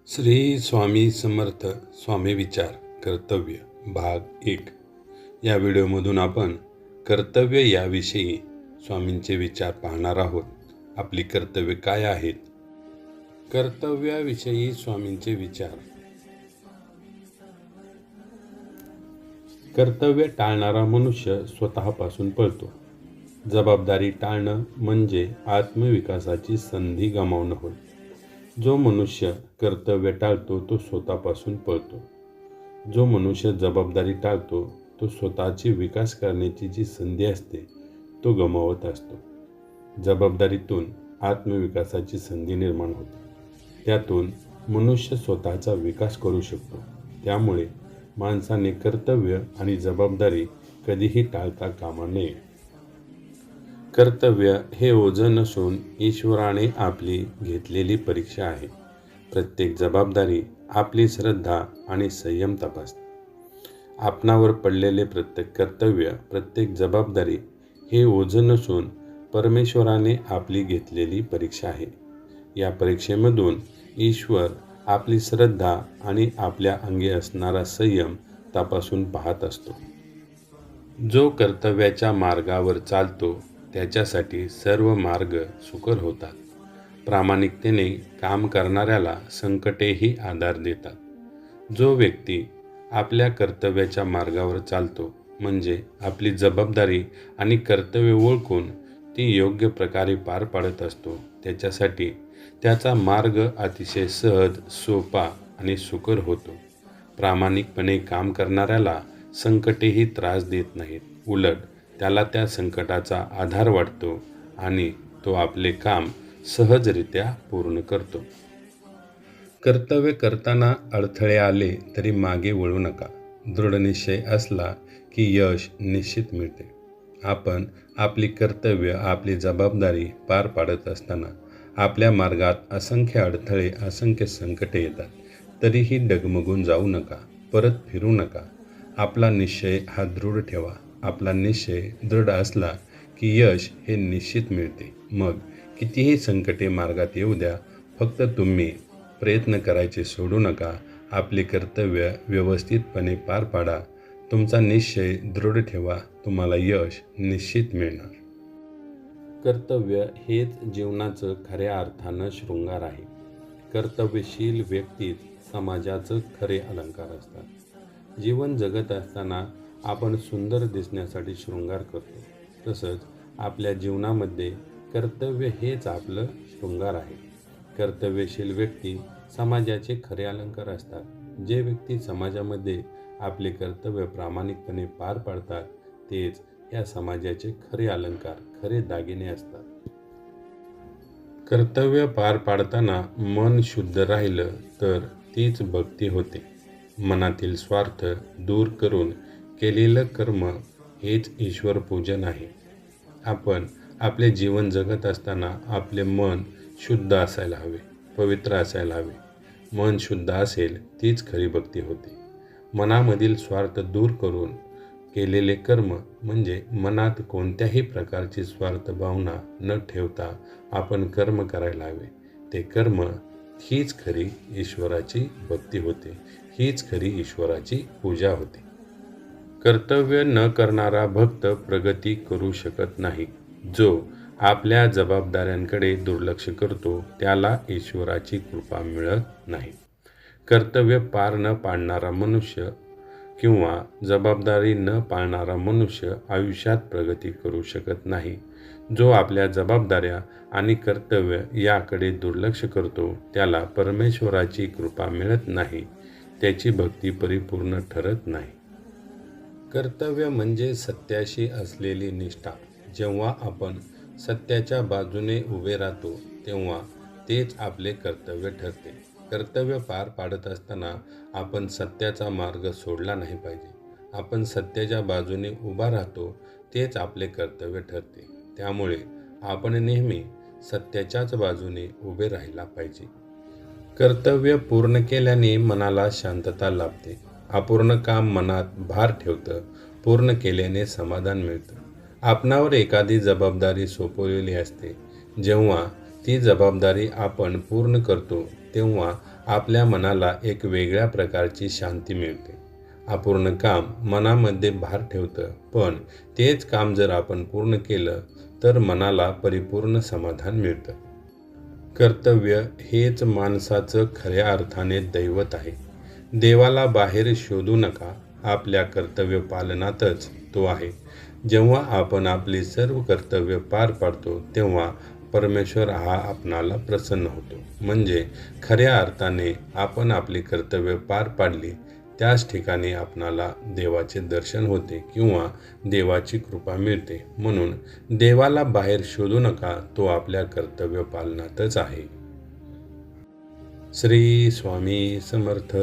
श्री स्वामी समर्थ स्वामी विचार कर्तव्य भाग 1 या व्हिडिओमधून आपण कर्तव्य याविषयी स्वामींचे विचार पाहणार आहोत. आपली कर्तव्य काय आहेत? कर्तव्याविषयी स्वामींचे विचार. कर्तव्य टाळणारा मनुष्य स्वतःपासून पळतो. जबाबदारी टाळणं म्हणजे आत्मविकासाची संधी गमावणं होय. जो मनुष्य कर्तव्य टाळतो तो स्वतःपासून पळतो. जो मनुष्य जबाबदारी टाळतो तो स्वतःची विकास करण्याची जी संधी असते तो गमावत असतो. जबाबदारीतून आत्मविकासाची संधी निर्माण होते. त्यातून मनुष्य स्वतःचा विकास करू शकतो. त्यामुळे माणसाने कर्तव्य आणि जबाबदारी कधीही टाळता कामा नये. कर्तव्य हे ओझं नसून ईश्वराने आपली घेतलेली परीक्षा आहे. प्रत्येक जबाबदारी आपली श्रद्धा आणि संयम तपासते. आपणावर पडलेले प्रत्येक कर्तव्य, प्रत्येक जबाबदारी हे ओझं नसून परमेश्वराने आपली घेतलेली परीक्षा आहे. या परीक्षेमधून ईश्वर आपली श्रद्धा आणि आपल्या अंगी असणारा संयम तपासून पाहत असतो. जो कर्तव्याच्या मार्गावर चालतो त्याच्यासाठी सर्व मार्ग सुकर होतात. प्रामाणिकतेने काम करणाऱ्याला संकटेही आधार देतात. जो व्यक्ती आपल्या कर्तव्याच्या मार्गावर चालतो म्हणजे आपली जबाबदारी आणि कर्तव्य ओळखून ती योग्य प्रकारे पार पाडत असतो, त्याच्यासाठी त्याचा मार्ग अतिशय सहज, सोपा आणि सुकर होतो. प्रामाणिकपणे काम करणाऱ्याला संकटेही त्रास देत नाहीत. उलट त्याला त्या संकटाचा आधार वाटतो आणि तो आपले काम सहजरित्या पूर्ण करतो. कर्तव्य करताना अडथळे आले तरी मागे वळू नका. दृढ निश्चय असला की यश निश्चित मिळते. आपण आपली कर्तव्य, आपली जबाबदारी पार पाडत असताना आपल्या मार्गात असंख्य अडथळे, असंख्य संकटे येतात. तरीही डगमगून जाऊ नका, परत फिरू नका. आपला निश्चय हा दृढ ठेवा. आपला निश्चय दृढ असला की यश हे निश्चित मिळते. मग कितीही संकटे मार्गात येऊ द्या, फक्त तुम्ही प्रयत्न करायचे सोडू नका. आपले कर्तव्य व्यवस्थितपणे पार पाडा. तुमचा निश्चय दृढ ठेवा. तुम्हाला यश निश्चित मिळणार. कर्तव्य हेच जीवनाचं खऱ्या अर्थानं शृंगार आहे. कर्तव्यशील व्यक्तीच समाजाचं खरे अलंकार असतात. जीवन जगत असताना आपण सुंदर दिसण्यासाठी शृंगार करतो. तसंच आपल्या जीवनामध्ये कर्तव्य हेच आपलं शृंगार आहे. कर्तव्यशील व्यक्ती समाजाचे खरे अलंकार असतात. जे व्यक्ती समाजामध्ये आपले कर्तव्य प्रामाणिकपणे पार पाडतात तेच या समाजाचे खरे अलंकार, खरे दागिने असतात. कर्तव्य पार पाडताना मन शुद्ध राहिलं तर तीच भक्ती होते. मनातील स्वार्थ दूर करून केलेलं कर्म हेच ईश्वर पूजन आहे. आपण आपले जीवन जगत असताना आपले मन शुद्ध असायला हवे, पवित्र असायला हवे. मन शुद्ध असेल तीच खरी भक्ती होते. मनामधील स्वार्थ दूर करून केलेले कर्म म्हणजे मनात कोणत्याही प्रकारची स्वार्थ भावना न ठेवता आपण कर्म करायला हवे. ते कर्म हीच खरी ईश्वराची भक्ती होते. हीच खरी ईश्वराची पूजा होते. कर्तव्य न करणारा भक्त प्रगती करू शकत नाही. जो आपल्या जबाबदाऱ्यांकडे दुर्लक्ष करतो त्याला ईश्वराची कृपा मिळत नाही. कर्तव्य पार न पाडणारा मनुष्य किंवा जबाबदारी न पाळणारा मनुष्य आयुष्यात प्रगती करू शकत नाही. जो आपल्या जबाबदाऱ्या आणि कर्तव्य याकडे दुर्लक्ष करतो त्याला परमेश्वराची कृपा मिळत नाही. त्याची भक्ती परिपूर्ण ठरत नाही. कर्तव्य म्हणजे सत्याशी असलेली निष्ठा. जेव्हा आपण सत्याच्या बाजूने उभे राहतो तेव्हा तेच आपले कर्तव्य ठरते. कर्तव्य पार पाडत असताना आपण सत्याचा मार्ग सोडला नाही पाहिजे. आपण सत्याच्या बाजूने उभा राहतो तेच आपले कर्तव्य ठरते. त्यामुळे आपण नेहमी सत्याच्याच बाजूने उभे राहायला पाहिजे. कर्तव्य पूर्ण केल्याने मनाला शांतता लाभते. अपूर्ण काम मनात भार ठेवतं. पूर्ण केल्याने समाधान मिळतं. आपणावर एखादी जबाबदारी सोपवलेली असते. जेव्हा ती जबाबदारी आपण पूर्ण करतो तेव्हा आपल्या मनाला एक वेगळ्या प्रकारची शांती मिळते. अपूर्ण काम मनामध्ये भार ठेवतं, पण तेच काम जर आपण पूर्ण केलं तर मनाला परिपूर्ण समाधान मिळतं. कर्तव्य हेच माणसाचं खऱ्या अर्थाने दैवत आहे. देवाला बाहेर शोधू नका, आपल्या कर्तव्य पालनातच तो आहे. जेव्हा आपण आपली सर्व कर्तव्य पार पाडतो तेव्हा परमेश्वर हा आपणाला प्रसन्न होतो. म्हणजे खऱ्या अर्थाने आपण आपली कर्तव्य पार पाडली त्याच ठिकाणी आपणाला देवाचे दर्शन होते किंवा देवाची कृपा मिळते. म्हणून देवाला बाहेर शोधू नका, तो आपल्या कर्तव्य पालनातच आहे. श्री स्वामी समर्थ.